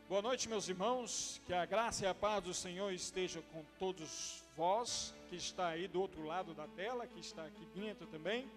Boa noite, meus irmãos, que a graça e a paz do Senhor esteja com todos vós, que está aí do outro lado da tela, que está aqui dentro também.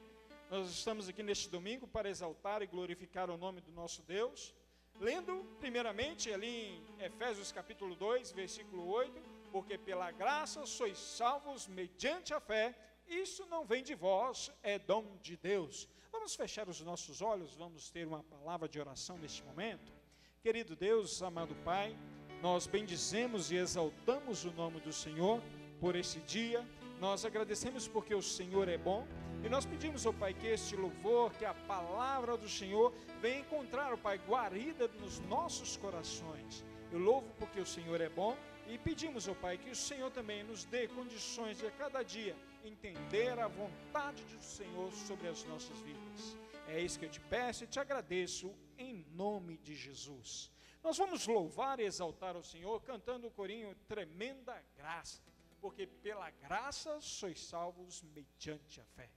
Nós estamos aqui neste domingo para exaltar e glorificar o nome do nosso Deus, lendo primeiramente ali em Efésios capítulo 2, versículo 8, porque pela graça sois salvos mediante a fé, isso não vem de vós, é dom de Deus. Vamos fechar os nossos olhos, vamos ter uma palavra de oração neste momento. Querido Deus, amado Pai, nós bendizemos e exaltamos o nome do Senhor por esse dia. Nós agradecemos porque o Senhor é bom e nós pedimos, ó Pai, que este louvor, que a palavra do Senhor venha encontrar, ó Pai, guarida nos nossos corações. Eu louvo porque o Senhor é bom e pedimos, ó Pai, que o Senhor também nos dê condições de a cada dia entender a vontade do Senhor sobre as nossas vidas. É isso que eu te peço e te agradeço em nome de Jesus. Nós vamos louvar e exaltar o Senhor cantando o corinho Tremenda Graça, porque pela graça sois salvos mediante a fé.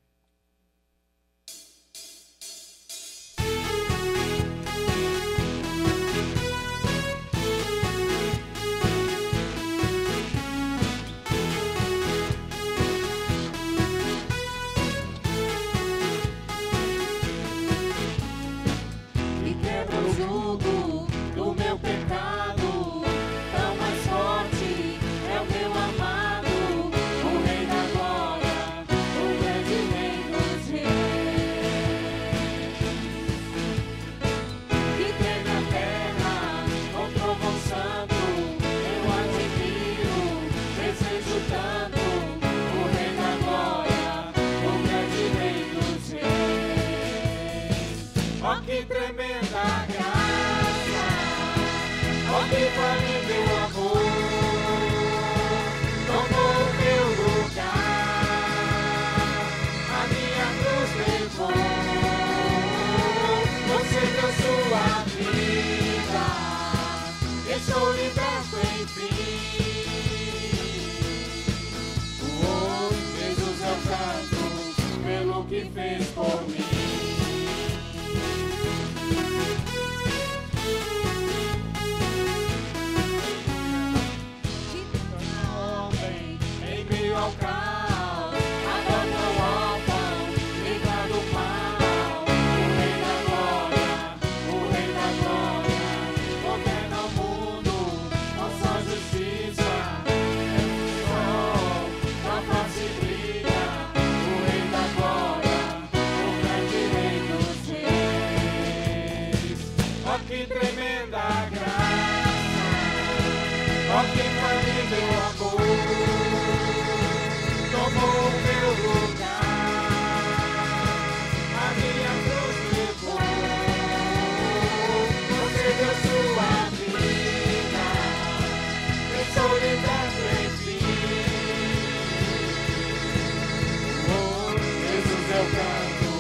Que tremenda graça, ó que vale meu amor, tomou o meu lugar, a minha cruz levou, você deu sua vida, estou liberto enfim. Jesus eu canto pelo que fez por mim. Ao caos, adorna o alto, livra do mal, o Rei da glória, governa o mundo com sua justiça, é o sol, da face brilha, o Rei da glória, o grande Rei dos reis. Ó que tremenda graça, ó que vale meu amor, tomou o meu lugar, a minha cruz levou, você deu sua vida, eu sou liberto enfim. Oh, Jesus eu canto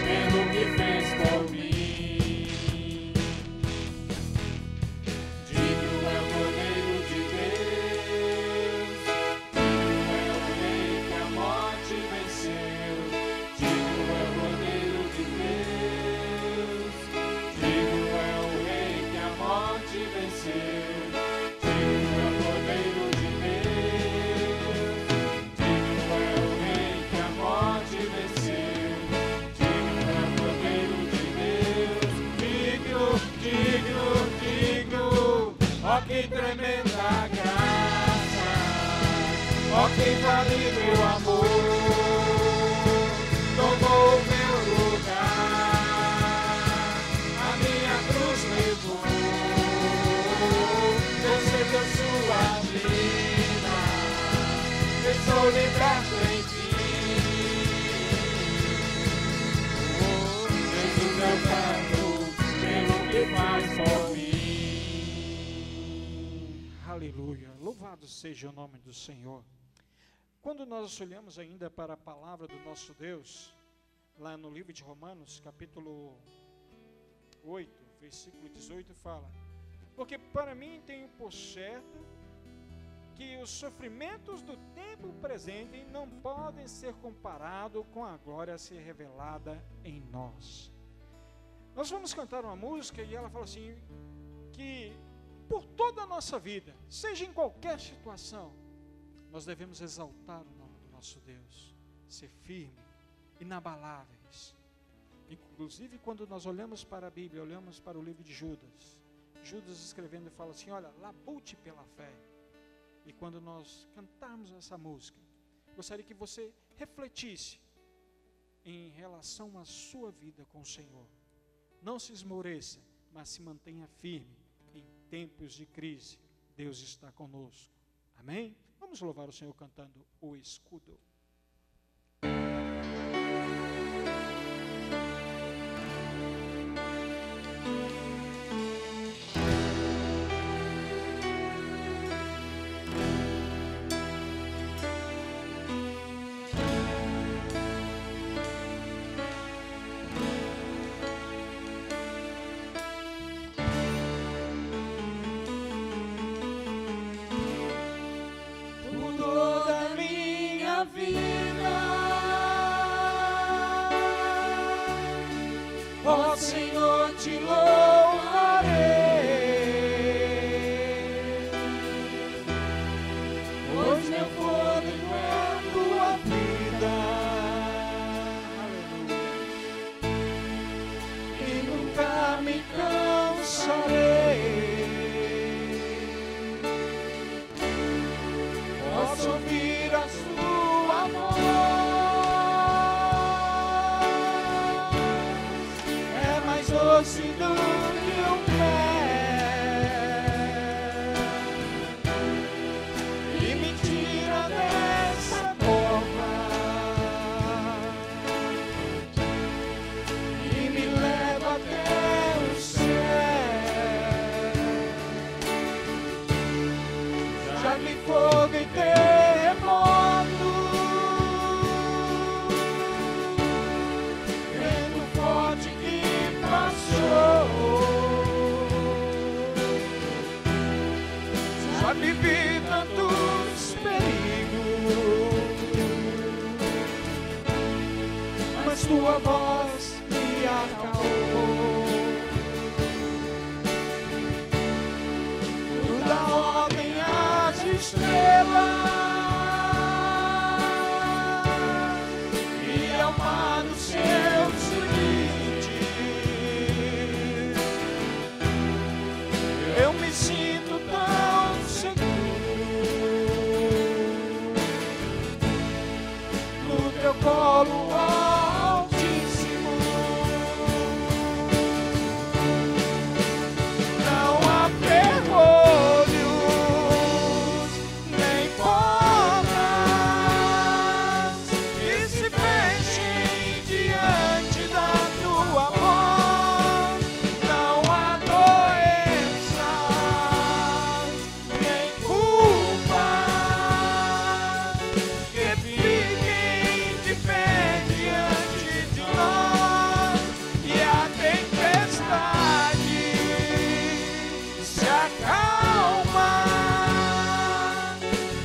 pelo que fez por mim. Digno é o Cordeiro de Deus, ó que tremenda graça, ó que vale meu amor, tomou o meu lugar, a minha cruz levou, você deu sua vida, eu sou liberto enfim. Oh, Jesus eu canto pelo que faz por mim. Aleluia, louvado seja o nome do Senhor. Quando nós olhamos ainda para a palavra do nosso Deus, lá no livro de Romanos, capítulo 8, versículo 18, fala: porque para mim tenho por certo que os sofrimentos do tempo presente não podem ser comparados com a glória a ser revelada em nós. Nós vamos cantar uma música e ela fala assim, que por toda a nossa vida, seja em qualquer situação, nós devemos exaltar o nome do nosso Deus, ser firme, inabaláveis. Inclusive quando nós olhamos para a Bíblia, olhamos para o livro de Judas, Judas escrevendo fala assim, olha, labute pela fé. E quando nós cantarmos essa música, gostaria que você refletisse em relação à sua vida com o Senhor. Não se esmoreça, mas se mantenha firme. Em tempos de crise, Deus está conosco. Amém? Vamos louvar o Senhor cantando o escudo. Ó Senhor, te louvarei, pois meu fôlego é tua vida, e nunca me cansarei. Posso ouvir a sua voz. Doce do que o mel, e me tira dessa cova, e me leva até o céu. Já vi fogo e terremoto, vento forte que passou. Já vivi tantos perigos, mas tua voz me acalmou. Tu dá ordem às estrelas e ao mar no seu seguinte. Eu me sinto tão seguro no teu colo altíssimo. Não há ferrolhos nem portas que se fechem diante da tua voz. Não há doenças nem culpa que fiquem de pé diante de nós. E a tempestade se acalma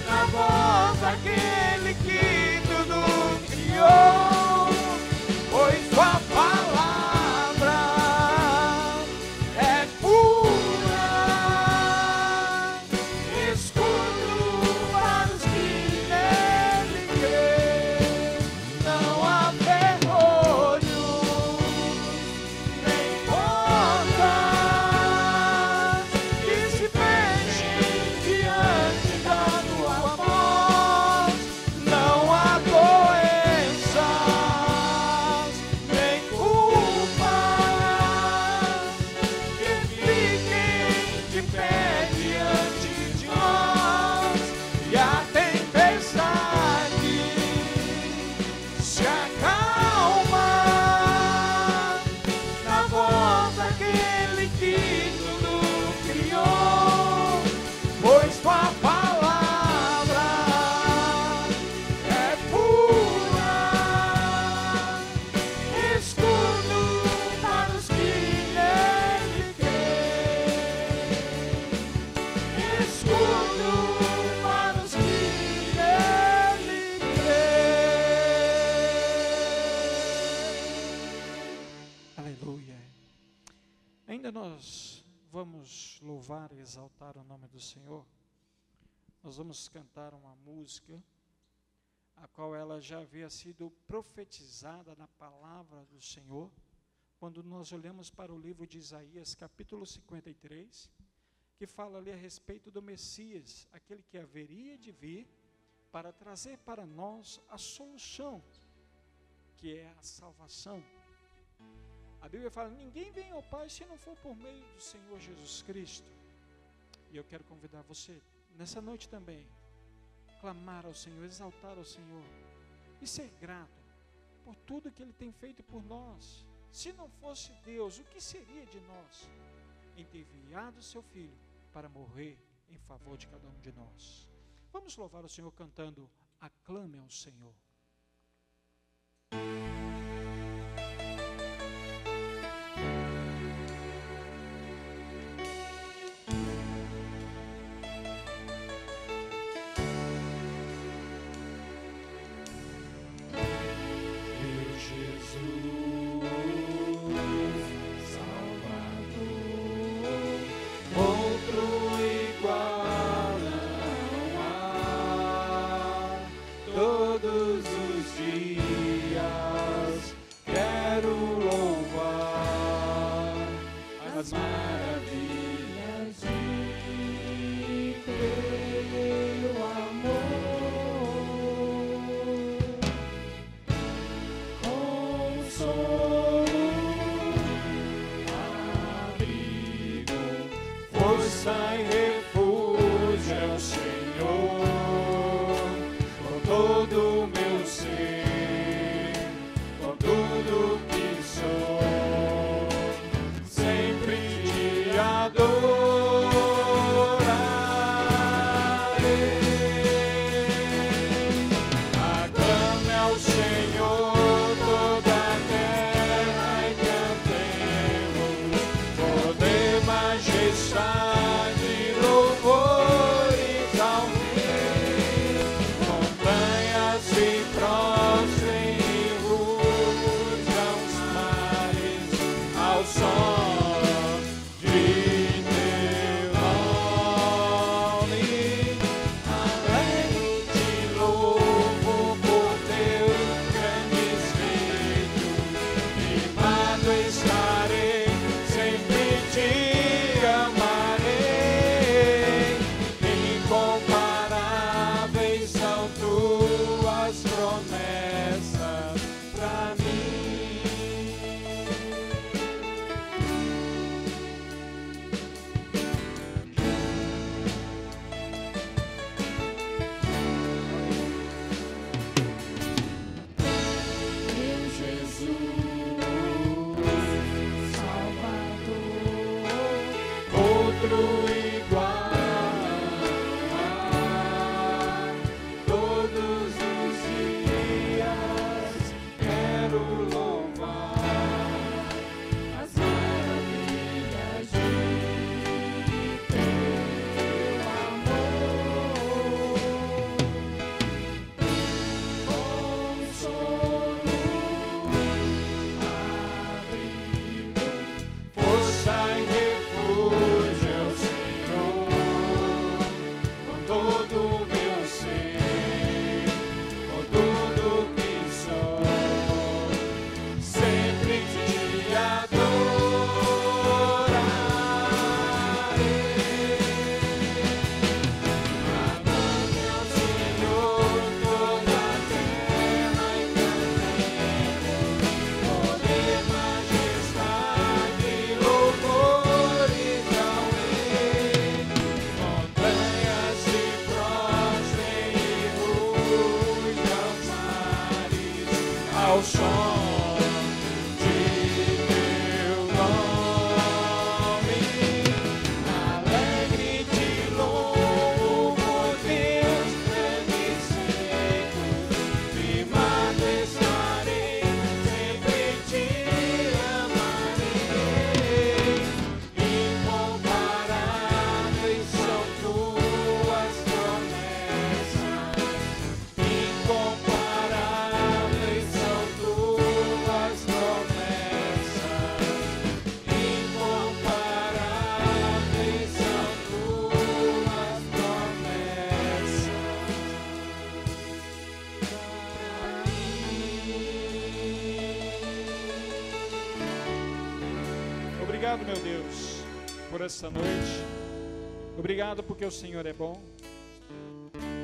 na voz daquele que tudo criou, pois tua palavra é pura, escudo para os que nele crêem. Não há ferrolhos nem portas que se fechem diante da tua voz. Não há doenças nem culpa que fiquem de pé diante de nós. E a tempestade se acalma na voz daquele que tudo criou, pois tua palavra é pura, escudo para os que nele crêem, escudo para os que nele crêem. Aleluia. Ainda nós vamos louvar e exaltar o nome do Senhor, nós vamos cantar uma música, a qual ela já havia sido profetizada na palavra do Senhor, quando nós olhamos para o livro de Isaías, capítulo 53, que fala ali a respeito do Messias, aquele que haveria de vir para trazer para nós a solução, que é a salvação. A Bíblia fala, ninguém vem ao Pai se não for por meio do Senhor Jesus Cristo. E eu quero convidar você, nessa noite também, clamar ao Senhor, exaltar ao Senhor, e ser grato por tudo que Ele tem feito por nós. Se não fosse Deus, o que seria de nós? Em ter enviado o seu Filho para morrer em favor de cada um de nós. Vamos louvar o Senhor cantando, aclame ao Senhor. Incomparáveis são tuas Obrigado, meu Deus, por esta noite. Obrigado porque o Senhor é bom.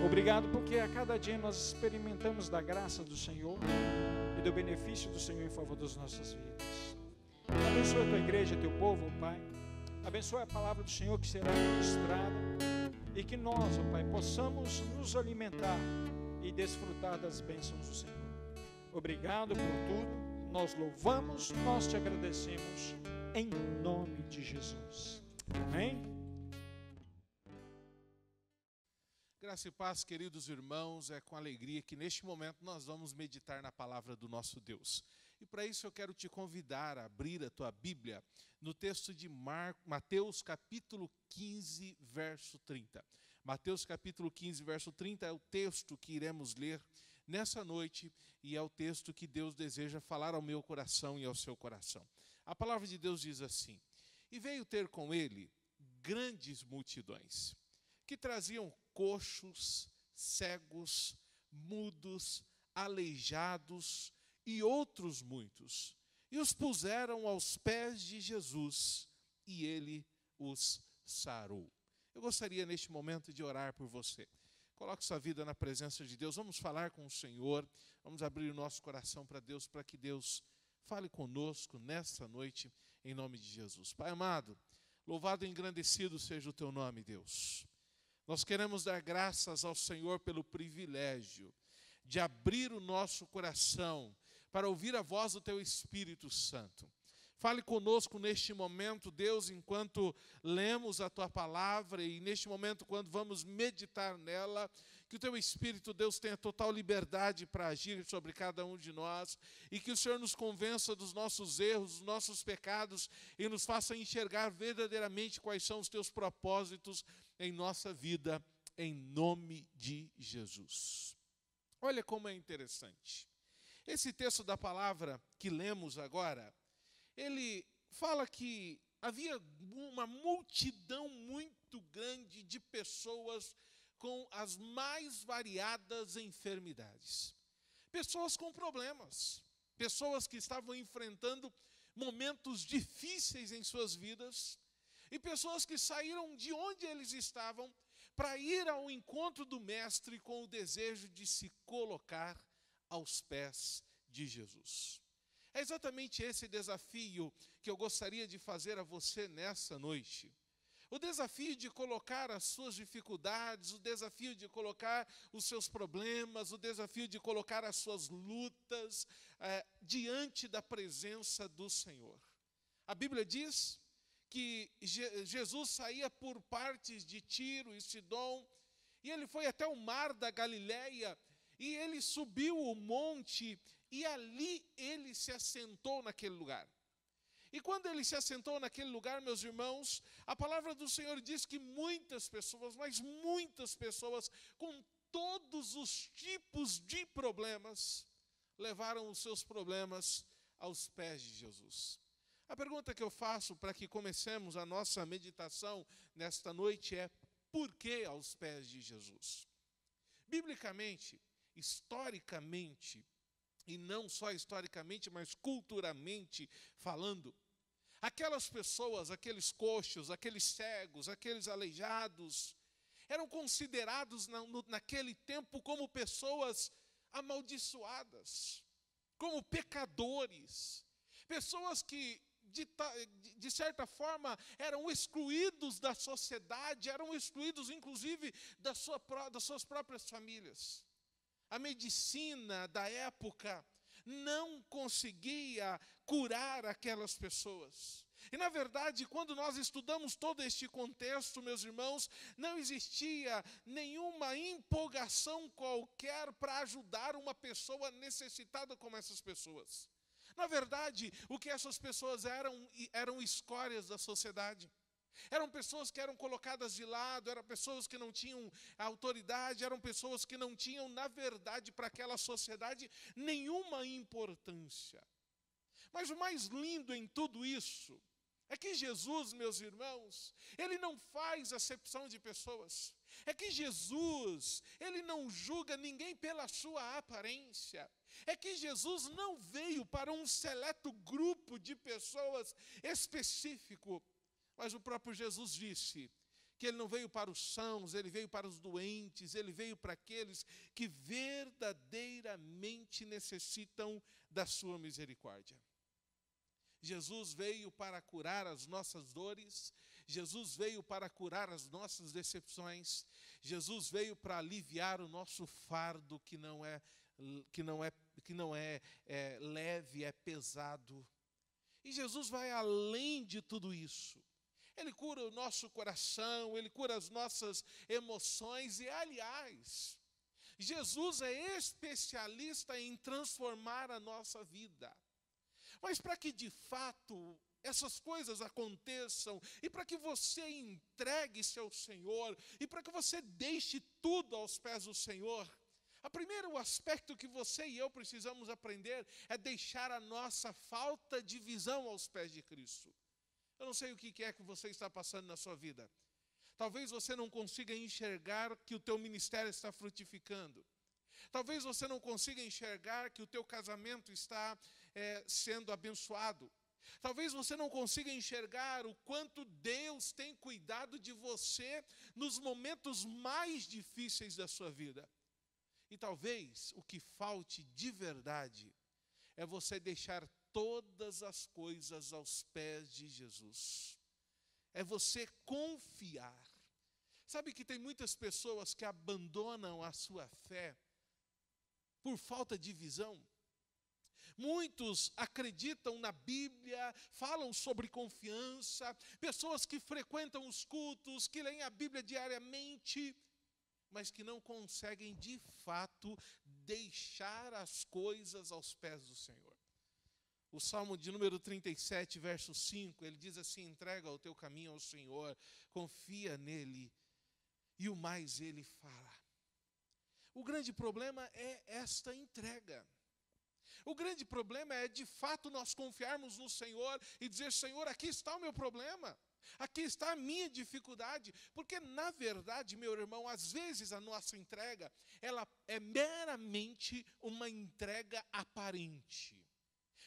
Obrigado porque a cada dia nós experimentamos da graça do Senhor e do benefício do Senhor em favor das nossas vidas. Abençoa a tua igreja, teu povo, ó Pai. Abençoa a palavra do Senhor que será ministrada e que nós, ó Pai, possamos nos alimentar e desfrutar das bênçãos do Senhor. Obrigado por tudo, nós louvamos, nós te agradecemos, em nome de Jesus. Amém? Graça e paz, queridos irmãos, é com alegria que neste momento nós vamos meditar na palavra do nosso Deus. E para isso eu quero te convidar a abrir a tua Bíblia no texto de Mateus capítulo 15, verso 30. Mateus capítulo 15, verso 30 é o texto que iremos ler nessa noite e é o texto que Deus deseja falar ao meu coração e ao seu coração. A palavra de Deus diz assim: e veio ter com ele grandes multidões, que traziam coxos, cegos, mudos, aleijados e outros muitos, e os puseram aos pés de Jesus, e ele os sarou. Eu gostaria neste momento de orar por você. Coloque sua vida na presença de Deus, vamos falar com o Senhor, vamos abrir o nosso coração para Deus, para que Deus fale conosco nesta noite, em nome de Jesus. Pai amado, louvado e engrandecido seja o teu nome, Deus. Nós queremos dar graças ao Senhor pelo privilégio de abrir o nosso coração para ouvir a voz do teu Espírito Santo. Fale conosco neste momento, Deus, enquanto lemos a tua palavra e neste momento, quando vamos meditar nela, que o teu Espírito, Deus, tenha total liberdade para agir sobre cada um de nós e que o Senhor nos convença dos nossos erros, dos nossos pecados e nos faça enxergar verdadeiramente quais são os teus propósitos em nossa vida, em nome de Jesus. Olha como é interessante. Esse texto da palavra que lemos agora, ele fala que havia uma multidão muito grande de pessoas com as mais variadas enfermidades. Pessoas com problemas, pessoas que estavam enfrentando momentos difíceis em suas vidas, e pessoas que saíram de onde eles estavam para ir ao encontro do Mestre com o desejo de se colocar aos pés de Jesus. É exatamente esse desafio que eu gostaria de fazer a você nessa noite. O desafio de colocar as suas dificuldades, o desafio de colocar os seus problemas, o desafio de colocar as suas lutas diante da presença do Senhor. A Bíblia diz que Jesus saía por partes de Tiro e Sidom, e ele foi até o mar da Galileia, e ele subiu o monte, e ali ele se assentou naquele lugar. E quando ele se assentou naquele lugar, meus irmãos, a palavra do Senhor diz que muitas pessoas, mas muitas pessoas, com todos os tipos de problemas, levaram os seus problemas aos pés de Jesus. A pergunta que eu faço para que comecemos a nossa meditação nesta noite é: por que aos pés de Jesus? Biblicamente, historicamente, e não só historicamente, mas culturalmente falando, aquelas pessoas, aqueles coxos, aqueles cegos, aqueles aleijados, eram considerados naquele tempo como pessoas amaldiçoadas, como pecadores, pessoas que de certa forma eram excluídos da sociedade, eram excluídos inclusive das suas próprias famílias. A medicina da época não conseguia curar aquelas pessoas. E na verdade, quando nós estudamos todo este contexto, meus irmãos, não existia nenhuma empolgação qualquer para ajudar uma pessoa necessitada como essas pessoas. Na verdade, o que essas pessoas eram escórias da sociedade. Eram pessoas que eram colocadas de lado, eram pessoas que não tinham autoridade, eram pessoas que não tinham, na verdade, para aquela sociedade, nenhuma importância. Mas o mais lindo em tudo isso é que Jesus, meus irmãos, ele não faz acepção de pessoas. É que Jesus, ele não julga ninguém pela sua aparência. É que Jesus não veio para um seleto grupo de pessoas específico. Mas o próprio Jesus disse que ele não veio para os sãos, ele veio para os doentes, ele veio para aqueles que verdadeiramente necessitam da sua misericórdia. Jesus veio para curar as nossas dores, Jesus veio para curar as nossas decepções, Jesus veio para aliviar o nosso fardo que não é leve, é pesado. E Jesus vai além de tudo isso. Ele cura o nosso coração, ele cura as nossas emoções e, aliás, Jesus é especialista em transformar a nossa vida. Mas para que de fato essas coisas aconteçam, e para que você entregue-se ao Senhor, e para que você deixe tudo aos pés do Senhor, o primeiro aspecto que você e eu precisamos aprender é deixar a nossa falta de visão aos pés de Cristo. Eu não sei o que é que você está passando na sua vida. Talvez você não consiga enxergar que o teu ministério está frutificando. Talvez você não consiga enxergar que o teu casamento está sendo abençoado. Talvez você não consiga enxergar o quanto Deus tem cuidado de você nos momentos mais difíceis da sua vida. E talvez o que falte de verdade é você deixar todas as coisas aos pés de Jesus. É você confiar. Sabe que tem muitas pessoas que abandonam a sua fé por falta de visão. Muitos acreditam na Bíblia, falam sobre confiança, pessoas que frequentam os cultos, que leem a Bíblia diariamente, mas que não conseguem de fato deixar as coisas aos pés do Senhor. O Salmo de número 37, verso 5, ele diz assim: entrega o teu caminho ao Senhor, confia nele, e o mais ele fará. O grande problema é esta entrega. O grande problema é, de fato, nós confiarmos no Senhor e dizer: Senhor, aqui está o meu problema, aqui está a minha dificuldade. Porque, na verdade, meu irmão, às vezes a nossa entrega, ela é meramente uma entrega aparente.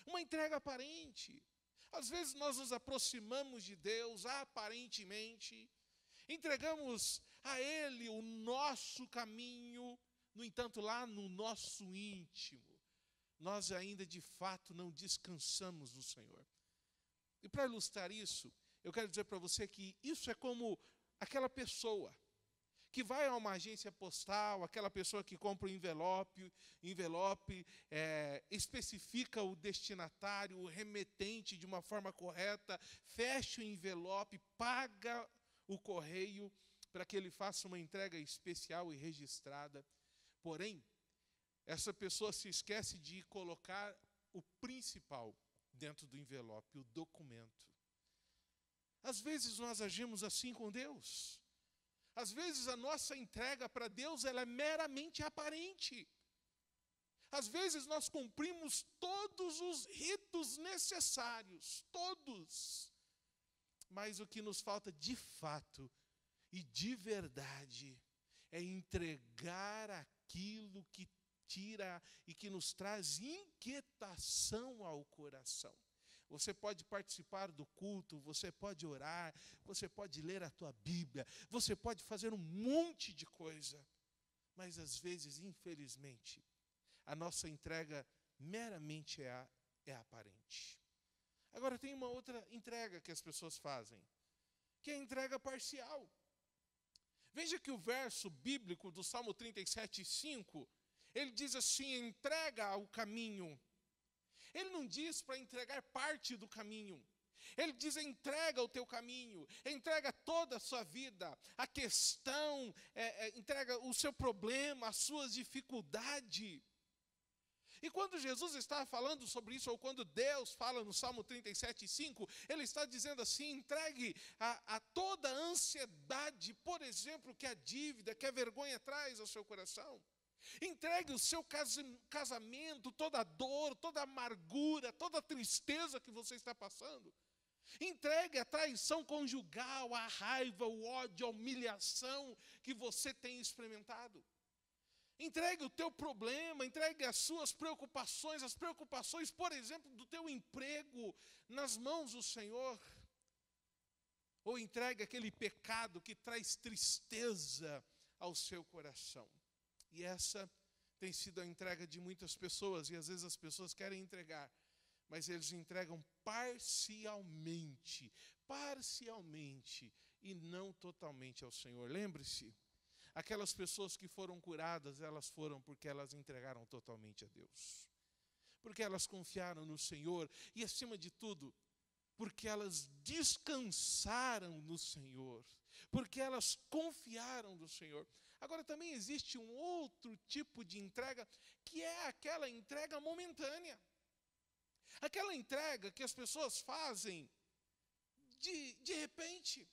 Uma entrega aparente. Às vezes nós nos aproximamos de Deus aparentemente, entregamos a Ele o nosso caminho, no entanto, lá no nosso íntimo, nós ainda de fato não descansamos no Senhor. E para ilustrar isso, eu quero dizer para você que isso é como aquela pessoa que vai a uma agência postal, aquela pessoa que compra um envelope, especifica o destinatário, o remetente de uma forma correta, fecha o envelope, paga o correio para que ele faça uma entrega especial e registrada. Porém, essa pessoa se esquece de colocar o principal dentro do envelope, o documento. Às vezes nós agimos assim com Deus. Às vezes a nossa entrega para Deus ela é meramente aparente. Às vezes nós cumprimos todos os ritos necessários, todos. Mas o que nos falta de fato e de verdade é entregar aquilo que tira e que nos traz inquietação ao coração. Você pode participar do culto, você pode orar, você pode ler a tua Bíblia, você pode fazer um monte de coisa, mas às vezes, infelizmente, a nossa entrega meramente é aparente. Agora tem uma outra entrega que as pessoas fazem, que é a entrega parcial. Veja que o verso bíblico do Salmo 37, 5, ele diz assim: entrega o caminho. Ele não diz para entregar parte do caminho. Ele diz: entrega o teu caminho, entrega toda a sua vida, a questão, entrega o seu problema, as suas dificuldades. E quando Jesus está falando sobre isso, ou quando Deus fala no Salmo 37, 5, Ele está dizendo assim: entregue a toda a ansiedade, por exemplo, que a dívida, que a vergonha traz ao seu coração. Entregue o seu casamento, toda a dor, toda a amargura, toda a tristeza que você está passando. Entregue a traição conjugal, a raiva, o ódio, a humilhação que você tem experimentado. Entregue o teu problema, entregue as suas preocupações, as preocupações, por exemplo, do teu emprego, nas mãos do Senhor. Ou entregue aquele pecado que traz tristeza ao seu coração. E essa tem sido a entrega de muitas pessoas, e às vezes as pessoas querem entregar, mas eles entregam parcialmente, e não totalmente ao Senhor. Lembre-se, aquelas pessoas que foram curadas, elas foram porque elas entregaram totalmente a Deus. Porque elas confiaram no Senhor e, acima de tudo, porque elas descansaram no Senhor. Porque elas confiaram no Senhor. Agora, também existe um outro tipo de entrega, que é aquela entrega momentânea. Aquela entrega que as pessoas fazem de repente.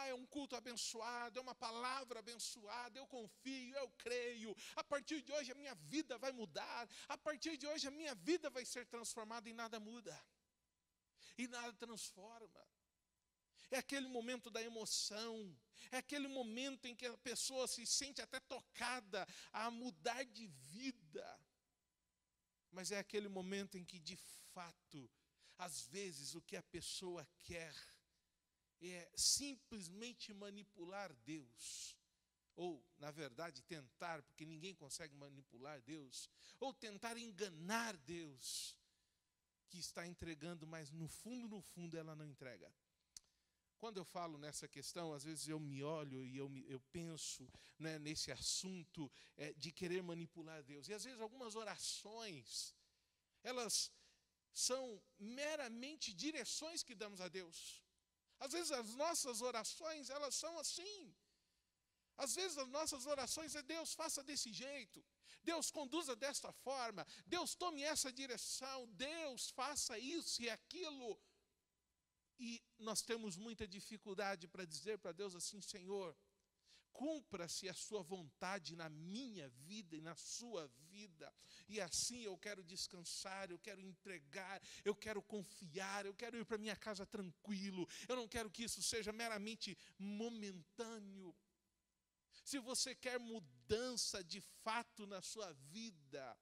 É um culto abençoado, é uma palavra abençoada, eu confio, eu creio. A partir de hoje a minha vida vai mudar. A partir de hoje a minha vida vai ser transformada e nada muda. E nada transforma. É aquele momento da emoção. É aquele momento em que a pessoa se sente até tocada a mudar de vida. Mas é aquele momento em que, de fato, às vezes o que a pessoa quer é simplesmente manipular Deus. Ou, na verdade, tentar, porque ninguém consegue manipular Deus. Ou tentar enganar Deus, que está entregando, mas no fundo, ela não entrega. Quando eu falo nessa questão, às vezes eu me olho e eu penso, né, nesse assunto de querer manipular Deus. E às vezes algumas orações, elas são meramente direções que damos a Deus. Às vezes as nossas orações, elas são assim. Às vezes as nossas orações é: Deus, faça desse jeito. Deus, conduza desta forma. Deus, tome essa direção. Deus, faça isso e aquilo. E nós temos muita dificuldade para dizer para Deus assim: Senhor, cumpra-se a sua vontade na minha vida e na sua vida. E assim eu quero descansar, eu quero entregar, eu quero confiar, eu quero ir para minha casa tranquilo. Eu não quero que isso seja meramente momentâneo. Se você quer mudança de fato na sua vida,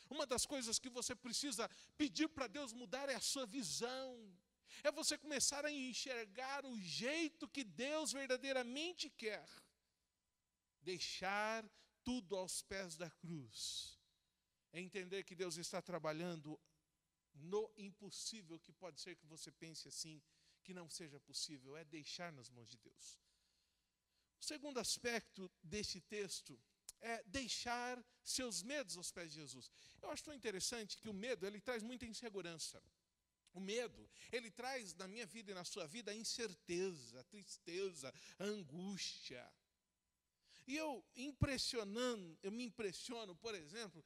uma das coisas que você precisa pedir para Deus mudar é a sua visão. É você começar a enxergar o jeito que Deus verdadeiramente quer. Deixar tudo aos pés da cruz. É entender que Deus está trabalhando no impossível, que pode ser que você pense assim, que não seja possível. É deixar nas mãos de Deus. O segundo aspecto deste texto é deixar seus medos aos pés de Jesus. Eu acho tão interessante que o medo, ele traz muita insegurança. O medo, ele traz na minha vida e na sua vida a incerteza, a tristeza, a angústia. E eu me impressiono, por exemplo,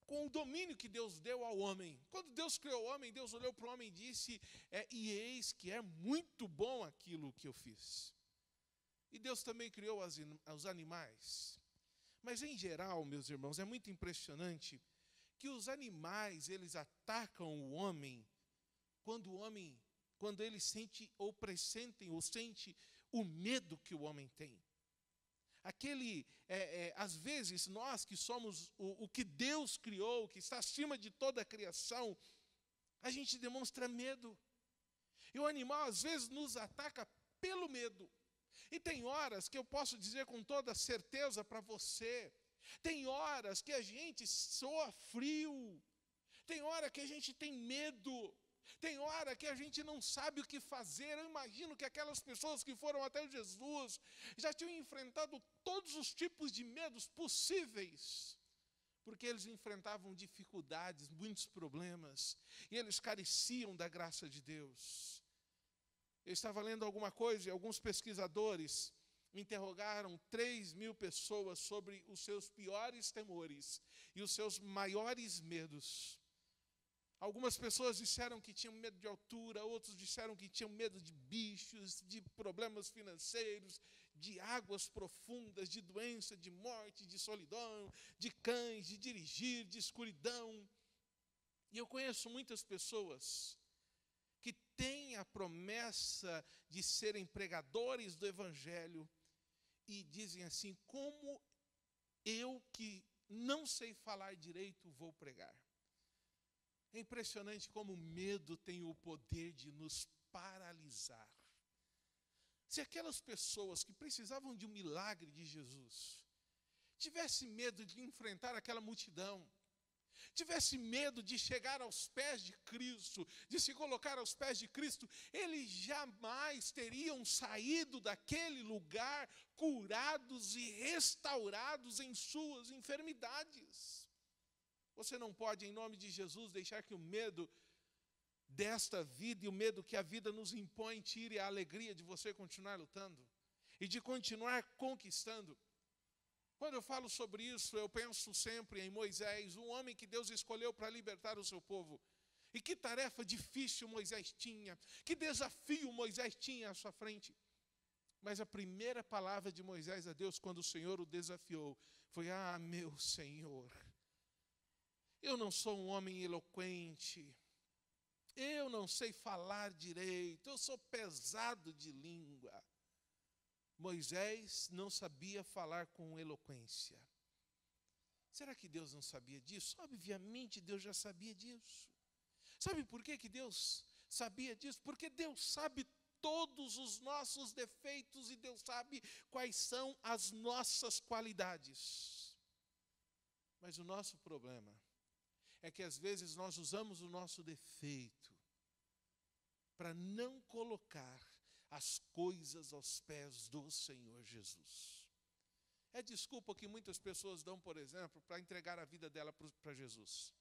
com o domínio que Deus deu ao homem. Quando Deus criou o homem, Deus olhou para o homem e disse: e eis que é muito bom aquilo que eu fiz. E Deus também criou os animais. Mas em geral, meus irmãos, é muito impressionante que os animais, eles atacam o homem quando ele sente ou pressentem ou sente o medo que o homem tem. Às vezes, nós que somos o que Deus criou, que está acima de toda a criação, a gente demonstra medo. E o animal, às vezes, nos ataca pelo medo. E tem horas que eu posso dizer com toda certeza para você, tem horas que a gente soa frio, tem hora que a gente tem medo, tem hora que a gente não sabe o que fazer. Eu imagino que aquelas pessoas que foram até Jesus já tinham enfrentado todos os tipos de medos possíveis, porque eles enfrentavam dificuldades, muitos problemas, e eles careciam da graça de Deus. Eu estava lendo alguma coisa e alguns pesquisadores interrogaram 3.000 pessoas sobre os seus piores temores e os seus maiores medos. Algumas pessoas disseram que tinham medo de altura, outros disseram que tinham medo de bichos, de problemas financeiros, de águas profundas, de doença, de morte, de solidão, de cães, de dirigir, de escuridão. E eu conheço muitas pessoas que têm a promessa de serem pregadores do Evangelho e dizem assim: como eu que não sei falar direito vou pregar? É impressionante como o medo tem o poder de nos paralisar. Se aquelas pessoas que precisavam de um milagre de Jesus tivessem medo de enfrentar aquela multidão, tivesse medo de chegar aos pés de Cristo, de se colocar aos pés de Cristo, eles jamais teriam saído daquele lugar curados e restaurados em suas enfermidades. Você não pode, em nome de Jesus, deixar que o medo desta vida e o medo que a vida nos impõe tire a alegria de você continuar lutando e de continuar conquistando. Quando eu falo sobre isso, eu penso sempre em Moisés, um homem que Deus escolheu para libertar o seu povo. E que tarefa difícil Moisés tinha, que desafio Moisés tinha à sua frente. Mas a primeira palavra de Moisés a Deus, quando o Senhor o desafiou, foi: ah, meu Senhor, eu não sou um homem eloquente, eu não sei falar direito, eu sou pesado de língua. Moisés não sabia falar com eloquência. Será que Deus não sabia disso? Obviamente Deus já sabia disso. Sabe por que Deus sabia disso? Porque Deus sabe todos os nossos defeitos e Deus sabe quais são as nossas qualidades. Mas o nosso problema é que às vezes nós usamos o nosso defeito para não colocar as coisas aos pés do Senhor Jesus. É desculpa que muitas pessoas dão, por exemplo, para entregar a vida dela para Jesus.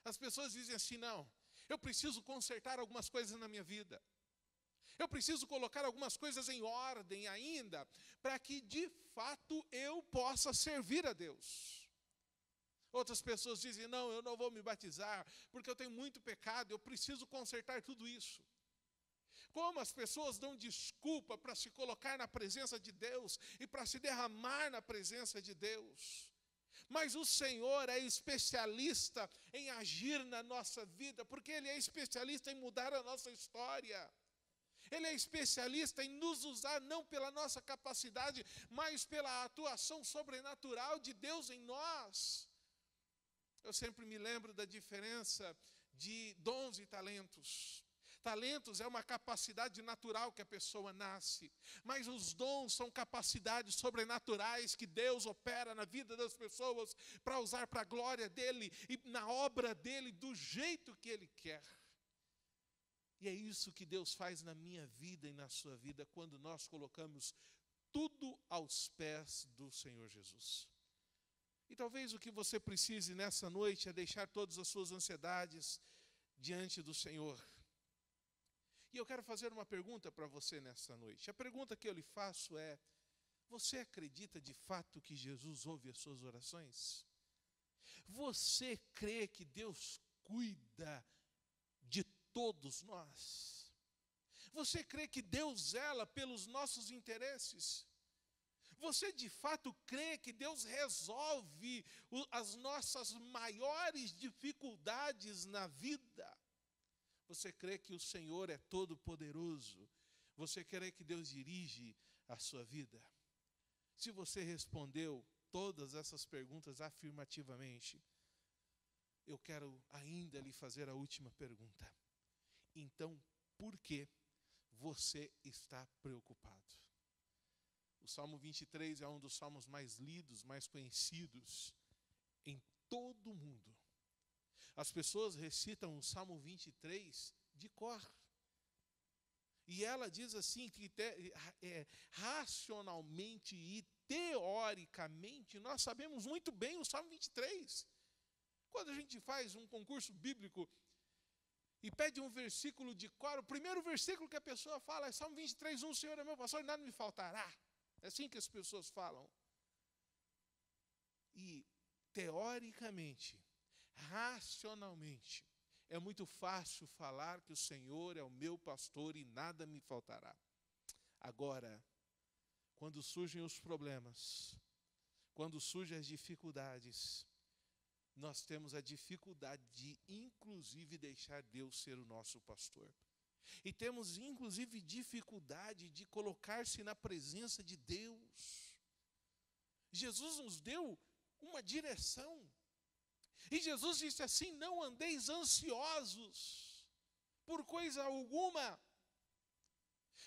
As pessoas dizem assim: não, eu preciso consertar algumas coisas na minha vida. Eu preciso colocar algumas coisas em ordem ainda, para que de fato eu possa servir a Deus. Outras pessoas dizem: não, eu não vou me batizar, porque eu tenho muito pecado, eu preciso consertar tudo isso. Como as pessoas dão desculpa para se colocar na presença de Deus e para se derramar na presença de Deus. Mas o Senhor é especialista em agir na nossa vida, porque Ele é especialista em mudar a nossa história. Ele é especialista em nos usar não pela nossa capacidade, mas pela atuação sobrenatural de Deus em nós. Eu sempre me lembro da diferença de dons e talentos. Talentos é uma capacidade natural que a pessoa nasce, mas os dons são capacidades sobrenaturais que Deus opera na vida das pessoas para usar para a glória dEle e na obra dEle do jeito que Ele quer. E é isso que Deus faz na minha vida e na sua vida quando nós colocamos tudo aos pés do Senhor Jesus. E talvez o que você precise nessa noite é deixar todas as suas ansiedades diante do Senhor. E eu quero fazer uma pergunta para você nessa noite. A pergunta que eu lhe faço é: você acredita de fato que Jesus ouve as suas orações? Você crê que Deus cuida de todos nós? Você crê que Deus zela pelos nossos interesses? Você de fato crê que Deus resolve as nossas maiores dificuldades na vida? Você crê que o Senhor é todo-poderoso? Você crê que Deus dirige a sua vida? Se você respondeu todas essas perguntas afirmativamente, eu quero ainda lhe fazer a última pergunta. Então, por que você está preocupado? O Salmo 23 é um dos salmos mais lidos, mais conhecidos em todo o mundo. As pessoas recitam o Salmo 23 de cor. E ela diz assim, que racionalmente e teoricamente, nós sabemos muito bem o Salmo 23. Quando a gente faz um concurso bíblico e pede um versículo de cor, o primeiro versículo que a pessoa fala é Salmo 23, 1, o Senhor é meu pastor e nada me faltará. É assim que as pessoas falam. E, teoricamente, racionalmente, é muito fácil falar que o Senhor é o meu pastor e nada me faltará. Agora, quando surgem os problemas, quando surgem as dificuldades, nós temos a dificuldade de, inclusive, deixar Deus ser o nosso pastor. E temos, inclusive, dificuldade de colocar-se na presença de Deus. Jesus nos deu uma direção. E Jesus disse assim: não andeis ansiosos por coisa alguma.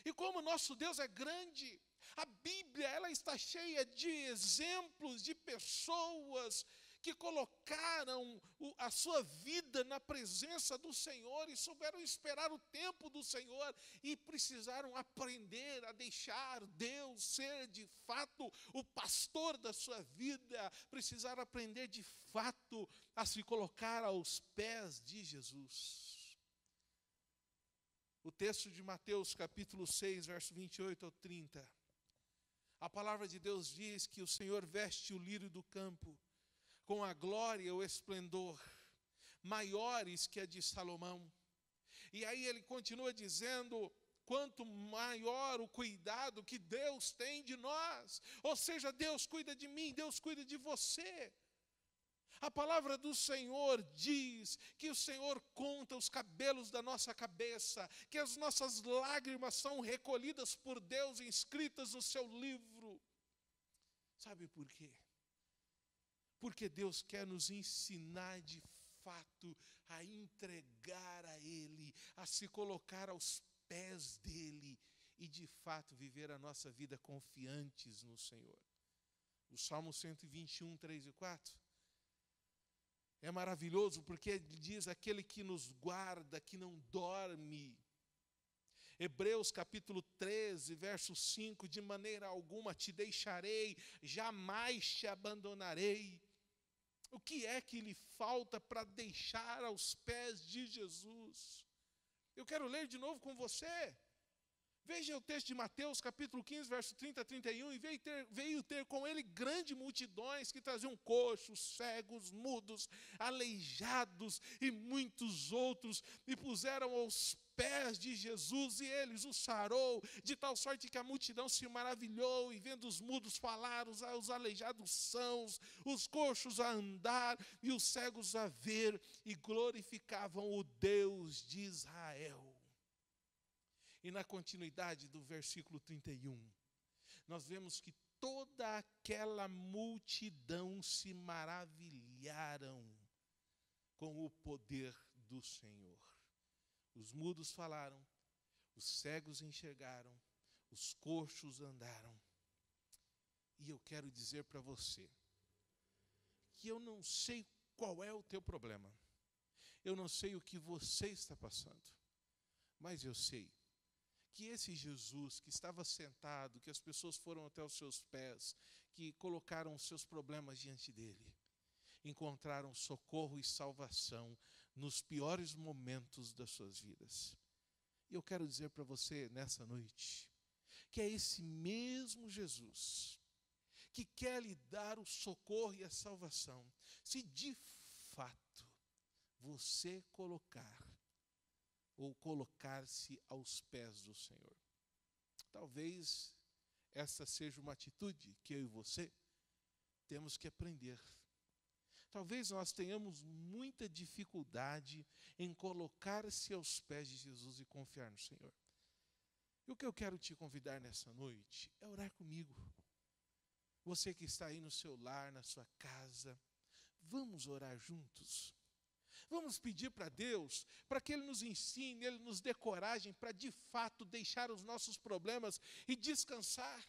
E como nosso Deus é grande, a Bíblia ela está cheia de exemplos de pessoas que colocaram a sua vida na presença do Senhor e souberam esperar o tempo do Senhor e precisaram aprender a deixar Deus ser de fato o pastor da sua vida, precisaram aprender de fato a se colocar aos pés de Jesus. O texto de Mateus capítulo 6, verso 28 ao 30. A palavra de Deus diz que o Senhor veste o lírio do campo com a glória e o esplendor, maiores que a de Salomão. E aí ele continua dizendo, quanto maior o cuidado que Deus tem de nós. Ou seja, Deus cuida de mim, Deus cuida de você. A palavra do Senhor diz que o Senhor conta os cabelos da nossa cabeça, que as nossas lágrimas são recolhidas por Deus e escritas no seu livro. Sabe por quê? Porque Deus quer nos ensinar de fato a entregar a Ele, a se colocar aos pés dEle e de fato viver a nossa vida confiantes no Senhor. O Salmo 121, 3 e 4 é maravilhoso porque ele diz: aquele que nos guarda, que não dorme. Hebreus capítulo 13, verso 5, de maneira alguma te deixarei, jamais te abandonarei. O que é que lhe falta para deixar aos pés de Jesus? Eu quero ler de novo com você. Veja o texto de Mateus, capítulo 15, verso 30 a 31, e veio ter com ele grande multidões que traziam coxos, cegos, mudos, aleijados e muitos outros, e puseram aos pés de Jesus, e eles o sarou, de tal sorte que a multidão se maravilhou, e vendo os mudos falar, os aleijados sãos, os coxos a andar, e os cegos a ver, e glorificavam o Deus de Israel. E na continuidade do versículo 31, nós vemos que toda aquela multidão se maravilharam com o poder do Senhor. Os mudos falaram, os cegos enxergaram, os coxos andaram. E eu quero dizer para você que eu não sei qual é o teu problema. Eu não sei o que você está passando. Mas eu sei que esse Jesus que estava sentado, que as pessoas foram até os seus pés, que colocaram os seus problemas diante dele, encontraram socorro e salvação nos piores momentos das suas vidas. E eu quero dizer para você nessa noite, que é esse mesmo Jesus que quer lhe dar o socorro e a salvação, se de fato você colocar-se aos pés do Senhor. Talvez essa seja uma atitude que eu e você temos que aprender. Talvez nós tenhamos muita dificuldade em colocar-se aos pés de Jesus e confiar no Senhor. E o que eu quero te convidar nessa noite é orar comigo. Você que está aí no seu lar, na sua casa, vamos orar juntos. Vamos pedir para Deus, para que Ele nos ensine, Ele nos dê coragem para de fato deixar os nossos problemas e descansar.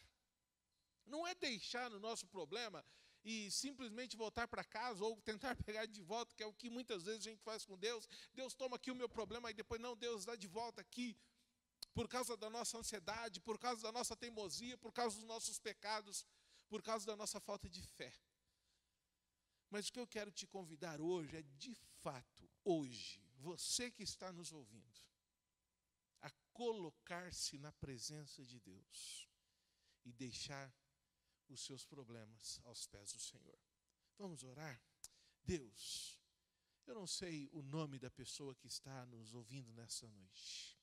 Não é deixar o nosso problema e simplesmente voltar para casa ou tentar pegar de volta, que é o que muitas vezes a gente faz com Deus. Deus toma aqui o meu problema e depois não, Deus dá de volta aqui. Por causa da nossa ansiedade, por causa da nossa teimosia, por causa dos nossos pecados, por causa da nossa falta de fé. Mas o que eu quero te convidar hoje é, de fato, hoje, você que está nos ouvindo, a colocar-se na presença de Deus e deixar os seus problemas aos pés do Senhor. Vamos orar? Deus, eu não sei o nome da pessoa que está nos ouvindo nessa noite.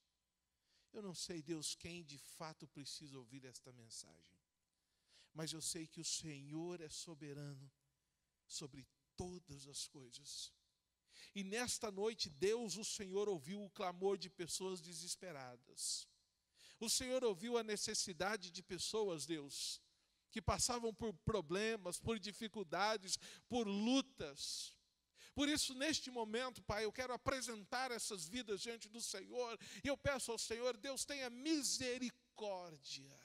Eu não sei, Deus, quem de fato precisa ouvir esta mensagem. Mas eu sei que o Senhor é soberano sobre todas as coisas. E nesta noite, Deus, o Senhor, ouviu o clamor de pessoas desesperadas. O Senhor ouviu a necessidade de pessoas, Deus, que passavam por problemas, por dificuldades, por lutas. Por isso, neste momento, Pai, eu quero apresentar essas vidas diante do Senhor. E eu peço ao Senhor, Deus, tenha misericórdia.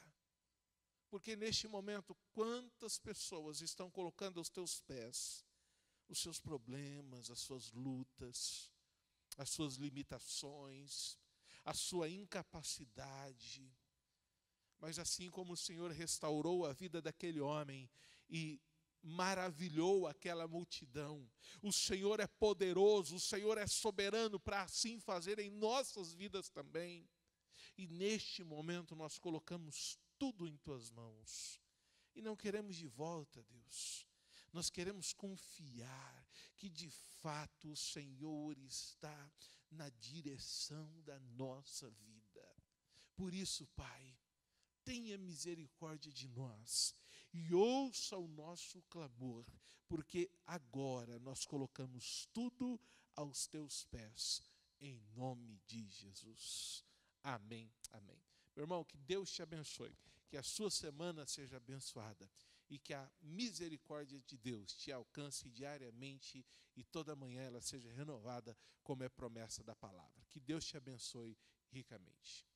Porque neste momento, quantas pessoas estão colocando aos teus pés os seus problemas, as suas lutas, as suas limitações, a sua incapacidade. Mas assim como o Senhor restaurou a vida daquele homem e maravilhou aquela multidão, o Senhor é poderoso, o Senhor é soberano para assim fazer em nossas vidas também. E neste momento nós colocamos tudo em tuas mãos. E não queremos de volta, Deus. Nós queremos confiar que de fato o Senhor está na direção da nossa vida. Por isso, Pai, tenha misericórdia de nós e ouça o nosso clamor, porque agora nós colocamos tudo aos teus pés, em nome de Jesus. Amém, amém. Meu irmão, que Deus te abençoe, que a sua semana seja abençoada e que a misericórdia de Deus te alcance diariamente e toda manhã ela seja renovada, como é promessa da palavra. Que Deus te abençoe ricamente.